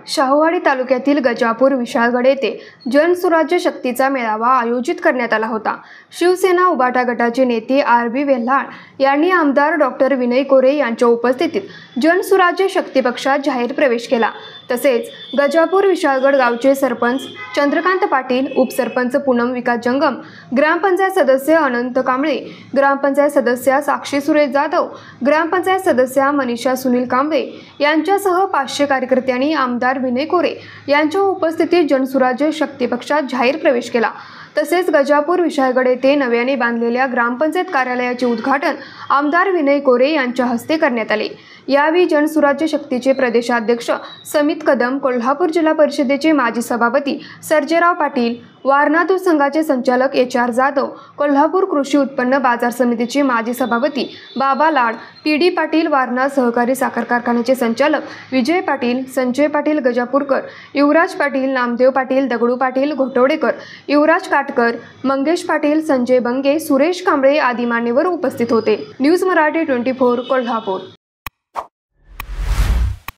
शाहूवाडी तालुक्यातील गजापूर विशाळगड येथे जनसुराज्य शक्तीचा मेळावा आयोजित करण्यात आला होता। शिवसेना उभाटा गटाचे नेते आर.बी. वेल्हाळ यांनी आमदार डॉक्टर विनय कोरे यांच्या उपस्थितीत जनसुराज्य शक्ती पक्षात जाहीर प्रवेश केला। तसेच गजापूर विशाळगड गावचे सरपंच चंद्रकांत पाटील, उपसरपंच पूनम विकास जंगम, ग्रामपंचायत सदस्य अनंत कांबळे, ग्रामपंचायत सदस्य साक्षी सुरेश जाधव, ग्रामपंचायत सदस्य मनीषा सुनील कांबळे यांच्यासह 500 कार्यकर्त्यांनी आमदार विनय कोरे यांच्या उपस्थितीत जनसुराज्य शक्ती पक्षात जाहीर प्रवेश केला। तसेच गजापूर विशाळगड येथे नव्याने बांधलेल्या ग्रामपंचायत कार्यालयाचे उद्घाटन आमदार विनय कोरे यांच्या हस्ते करण्यात आले। यावेळी जनसुराज्य शक्तीचे प्रदेशाध्यक्ष समित कदम, कोल्हापूर जिल्हा परिषदेचे माजी सभापती सर्जेराव पाटील, वारणा दूध संघाचे संचालक HR जाधव, कोल्हापूर कृषी उत्पन्न बाजार समितीचे माजी सभापती बाबा लाड, PD पाटील, वारणा सहकारी साखर कारखान्याचे संचालक विजय पाटील, संजय पाटील गजापूरकर, युवराज पाटील, नामदेव पाटील, दगडू पाटील घोटवडेकर, युवराज काटकर, मंगेश पाटील, संजय बंगे, सुरेश कांबळे आदी मान्यवर उपस्थित होते। न्यूज मराठी 24 कोल्हापूर।